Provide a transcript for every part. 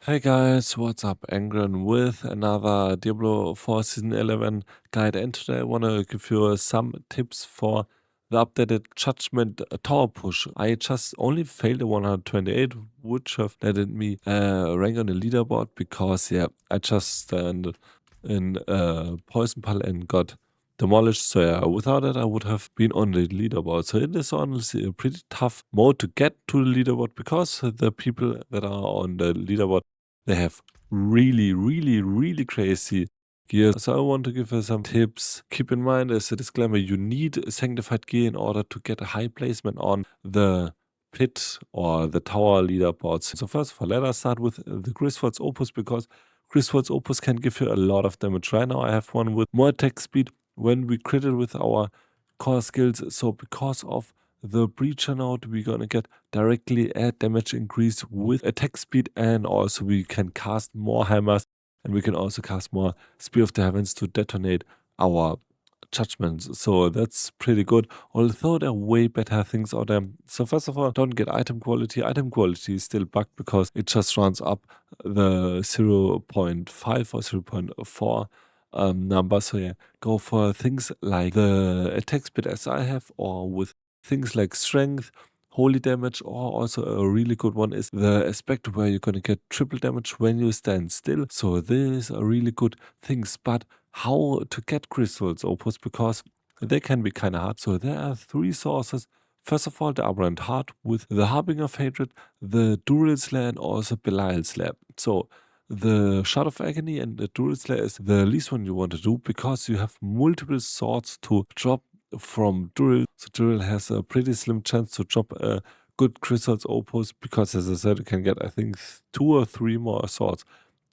Hey guys, what's up? Angren with another Diablo 4 Season 11 guide, and today I want to give you some tips for the updated Judgment Tower push. I just only failed a 128, which have let me rank on the leaderboard because, yeah, I just stand in Poison Paladin and got demolished. So yeah, without it, I would have been on the leaderboard. So it is honestly a pretty tough mode to get to the leaderboard because the people that are on the leaderboard, they have really crazy gear. So I want to give you some tips. Keep in mind, as a disclaimer, you need sanctified gear in order to get a high placement on the pit or the tower leaderboards. So first of all, let us start with the Griswold's Opus, because Griswold's Opus can give you a lot of damage. Right now I have one with more attack speed when we crit it with our core skills. So because of the breacher node, we're gonna get directly a damage increase with attack speed, and also we can cast more hammers, and we can also cast more Spear of the Heavens to detonate our judgments. So that's pretty good, although there are way better things out there. So first of all, don't get item quality. Item quality is still bugged because it just runs up the 0.5 or 0.4 number. So yeah, go for things like the attack speed as I have, or with things like strength, holy damage, or also a really good one is the aspect where you're gonna get triple damage when you stand still. So these are really good things. But how to get crystals opus, because they can be kind of hard. So there are three sources. First of all, the Aberrant Heart with the Harbinger of Hatred, the Dural Slayer, and also Belial Slayer. So the Shard of Agony and the Dural Slayer is the least one you want to do, because you have multiple swords to drop from Dural. So Dural has a pretty slim chance to drop a good crystals opus, because as I said, you can get, I think, 2 or 3 more swords.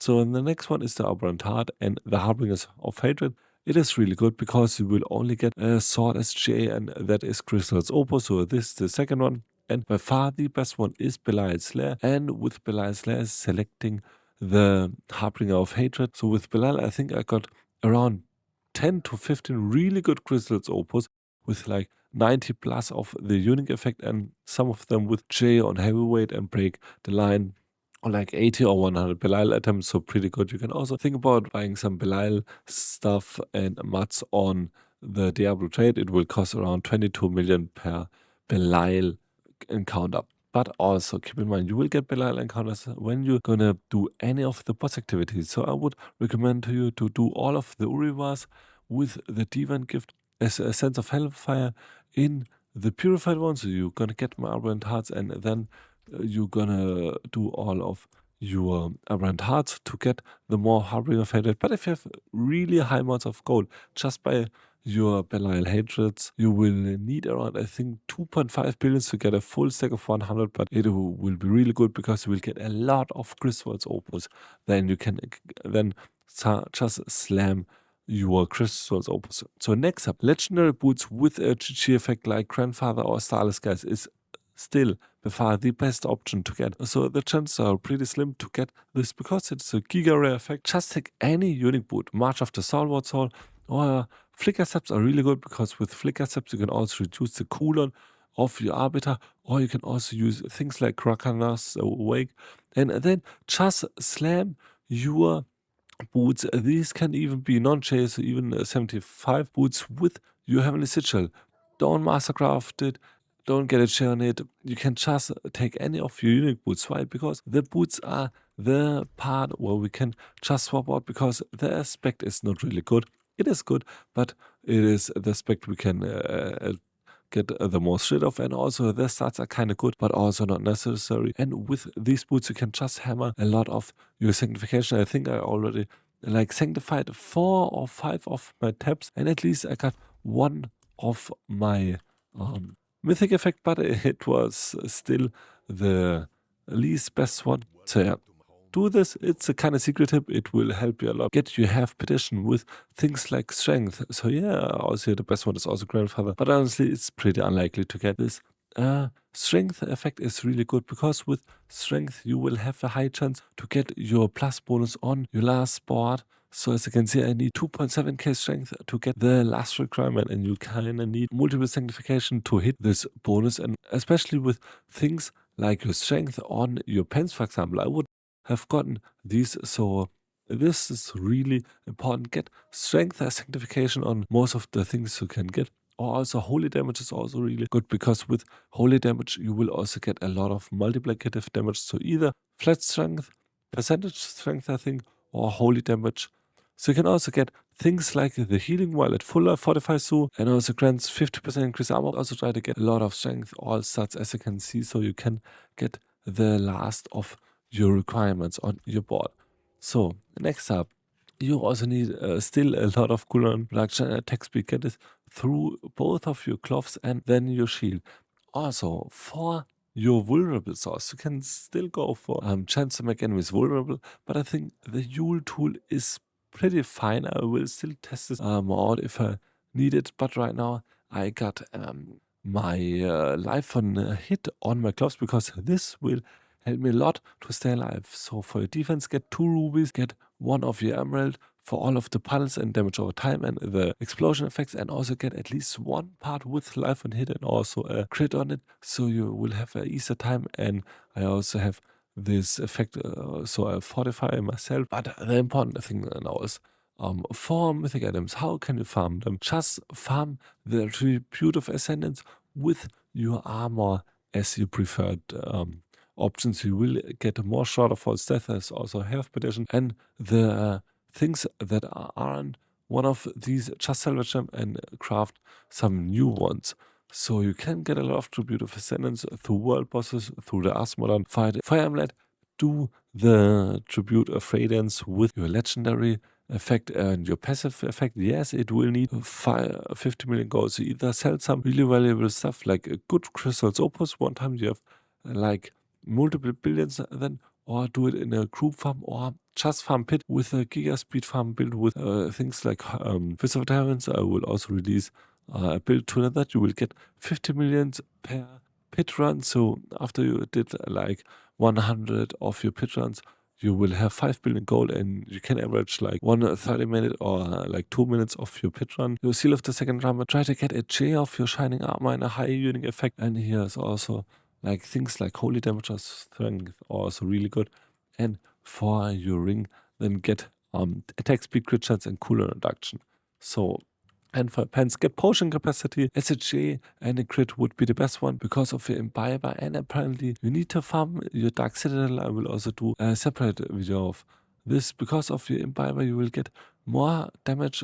So the next one is the Aberrant Heart and the Harbingers of Hatred. It is really good because you will only get a sword SGA, and that is Crystal's Opus. So this is the second one. And by far the best one is Belial Slayer. And with Belial Slayer, selecting the Harbinger of Hatred. So with Belial, I think I got around 10 to 15 really good Crystal's Opus with like 90 plus of the unique effect, and some of them with J on heavyweight and break the line, or like 80 or 100 Belial items. So pretty good. You can also think about buying some Belial stuff and mats on the Diablo trade. It will cost around 22 million per Belial encounter. But also keep in mind, you will get Belial encounters when you're gonna do any of the boss activities. So I would recommend to you to do all of the Urivas with the Divan gift as a sense of hellfire in the purified one. So you're gonna get my Aberrant Hearts, and then you're gonna do all of your Aberrant Hearts to get the more Harbinger of Hatred. But if you have really high amounts of gold, just by your Belial Hatreds, you will need around, I think, 2.5 billions to get a full stack of 100, but it will be really good because you will get a lot of Griswold's Opus. Then you can then just slam your Crystal's Opus. So next up, legendary boots with a GG effect like Grandfather or Starless Guys is still by far the best option to get. So the chances are pretty slim to get this because it's a giga rare effect. Just take any unique boot, March of the Stalwart Soul or Flicker Steps are really good, because with Flicker Steps you can also reduce the cooldown of your Arbiter, or you can also use things like Kraken's Awake, and then just slam your boots. These can even be non-chase, even 75 boots with your Heavenly Sigil. Don't mastercraft it, don't get a share on it. You can just take any of your unique boots. Why? Because the boots are the part where we can just swap out, because the aspect is not really good. It is good, but it is the aspect we can get the most rid of, and also the stats are kind of good, but also not necessary. And with these boots, you can just hammer a lot of your sanctification. I think I already like sanctified 4 or 5 of my tabs, and at least I got one of my mythic effect, but it was still the least best one. So yeah, do this. It's a kind of secret tip. It will help you a lot. Get you half petition with things like strength. So yeah, also the best one is also Grandfather, but honestly it's pretty unlikely to get this. Strength effect is really good, because with strength you will have a high chance to get your plus bonus on your last board. So as you can see, I need 2.7k strength to get the last requirement, and you kind of need multiple sanctification to hit this bonus. And especially with things like your strength on your pens, for example, I would have gotten these, so this is really important. Get strength as sanctification on most of the things you can get. Or also holy damage is also really good, because with holy damage you will also get a lot of multiplicative damage. So either flat strength, percentage strength, I think, or holy damage. So you can also get things like the healing while at full fortifies you, and also grants 50% increase armor. Also try to get a lot of strength, all stats as you can see, so you can get the last of your requirements on your board. So next up, you also need still a lot of cooldown reduction and attack speed. Get it through both of your gloves and then your shield. Also, for your vulnerable source, you can still go for chance to make enemies vulnerable, but I think the Yule tool is pretty fine. I will still test this out if I need it, but right now I got my life on hit on my gloves, because this will help me a lot to stay alive. So for your defense, get 2 rubies, get 1 of your emerald for all of the puddles and damage over time and the explosion effects, and also get at least 1 part with life on hit and also a crit on it, so you will have a easier time. And I also have this effect, so I fortify myself. But the important thing now is for mythic items, how can you farm them? Just farm the Tribute of Ascendance with your armor as your preferred options. You will get more shorter false death as also health petition, and the things that aren't one of these, just salvage them and craft some new ones. So you can get a lot of Tribute of Ascendance through world bosses, through the Asmodon, fight Fire Emblem, do the Tribute of Radiance with your legendary effect and your passive effect. Yes, it will need 50 million gold. So either sell some really valuable stuff like a good crystals opus, one time you have like multiple billions then, or do it in a group farm, or just farm pit with a giga speed farm build with things like Fist of Diamonds. I will also release a build to that. You will get 50 millions per pit run. So after you did like 100 of your pit runs, you will have 5 billion gold, and you can average like 1 30-minute or like 2 minutes of your pit run. Your seal of the second drama, try to get a J of your shining armor and a high unique effect. And here's also like things like holy damage or strength, also really good. And for your ring, then get attack speed, crit chance, and cooldown reduction. So, and for pens, get potion capacity. SHA and a crit would be the best one because of your imbiber, and apparently you need to farm your Dark Citadel. I will also do a separate video of this. Because of your imbiber, you will get more damage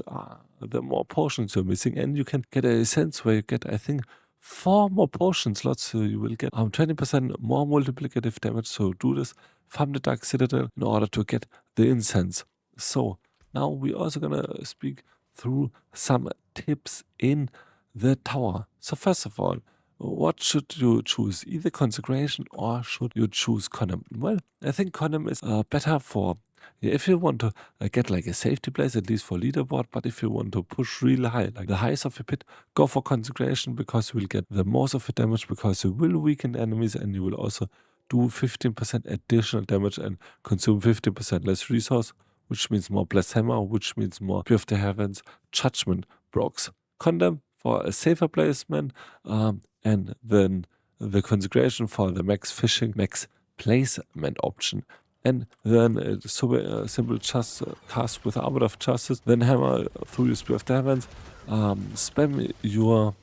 the more potions you're missing, and you can get a sense where you get, I think, 4 more potion slots, so you will get 20% more multiplicative damage. So do this, farm the Dark Citadel in order to get the incense. So now we're also gonna speak through some tips in the tower. So first of all, what should you choose? Either consecration or should you choose Condom? Well, I think Condom is better for if you want to get like a safety place, at least for leaderboard. But if you want to push really high, like the highest of your pit, go for consecration, because you will get the most of the damage, because you will weaken enemies, and you will also do 15% additional damage and consume 15% less resource, which means more blessed hammer, which means more Pure of the Heavens, Judgement Brooks. Condom for a safer placement, and then the consecration for the max fishing, max placement option. And then a super simple just cast with Arbiter of Justice, then hammer through your Spear of the Heavens, spam your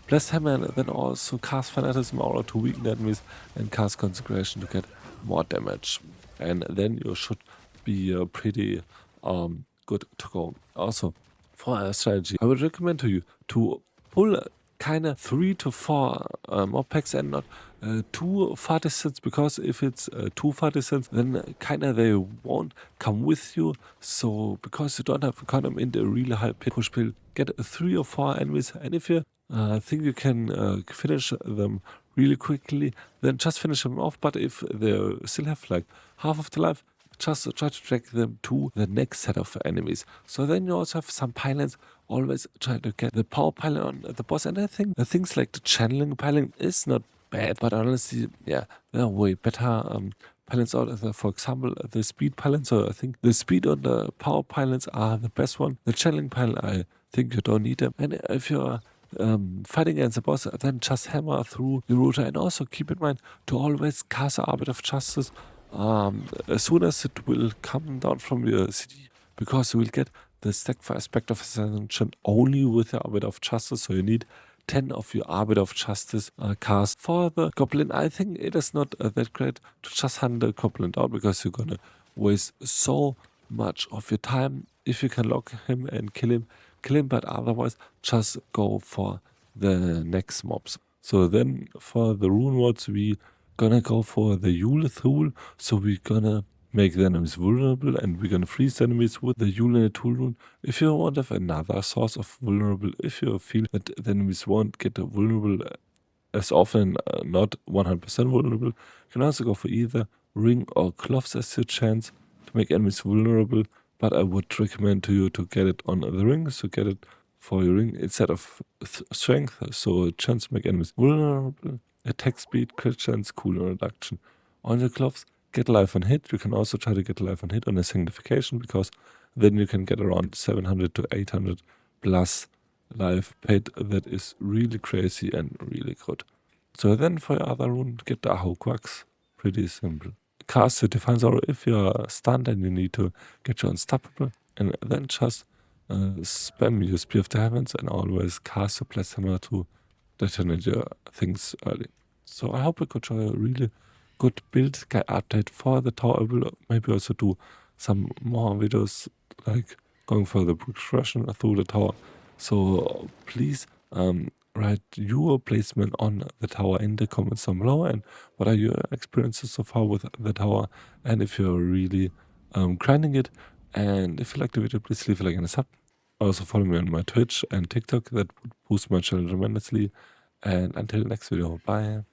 Blessed Hammer, and then also cast Fanaticism in order to weaken enemies, and cast Consecration to get more damage. And then you should be pretty good to go. Also, for a strategy, I would recommend to you to pull kind of 3 to 4 mob packs and not too far distance, because if it's too far distance, then kind of they won't come with you. So because you don't have a condom in the really high pit push build, get 3 or 4 enemies, and if you think you can finish them really quickly, then just finish them off. But if they still have like half of the life, just try to drag them to the next set of enemies. So then you also have some pylons. Always try to get the power pylon on the boss. And I think the things like the channeling pylon is not bad, but honestly, yeah, there are way better pylons out there. For example, the speed pylon. So I think the speed on the power pylons are the best one. The channeling pylon, I think you don't need them. And if you're fighting against the boss, then just hammer through your router. And also keep in mind to always cast Arbiter of Justice as soon as it will come down from your city, because you will get the stack for Aspect of Ascension only with the Arbiter of Justice, so you need 10 of your Arbiter of Justice cast. For the Goblin, I think it is not that great to just hunt the Goblin down, because you're gonna waste so much of your time. If you can lock him and kill him, but otherwise just go for the next mobs. So then for the Runewords, we gonna go for the Yule tool, so we're gonna make the enemies vulnerable, and we're gonna freeze the enemies with the Yule and the tool rune. If you want to have another source of vulnerable, if you feel that the enemies won't get vulnerable as often, not 100% vulnerable, you can also go for either ring or gloves as your chance to make enemies vulnerable, but I would recommend to you to get it on the ring, so get it for your ring instead of strength, so a chance to make enemies vulnerable, attack speed, crit chance, cooldown reduction. On your gloves, get life on hit. You can also try to get life on hit on a sanctification, because then you can get around 700 to 800 plus life paid. That is really crazy and really good. So then for your other rune, get the Ahokwax. Pretty simple. Cast the Defiance Aura if you're stunned and you need to get your Unstoppable, and then just spam your Spear of the Heavens and always cast your Blessed Hammer to detonate your things early. So I hope I could show you a really good build guide update for the tower. I will maybe also do some more videos, like going for the progression through the tower. So please write your placement on the tower in the comments down below, and what are your experiences so far with the tower, and if you're really grinding it. And if you like the video, please leave a like and a sub. Also follow me on my Twitch and TikTok, that would boost my channel tremendously. And until next video, bye.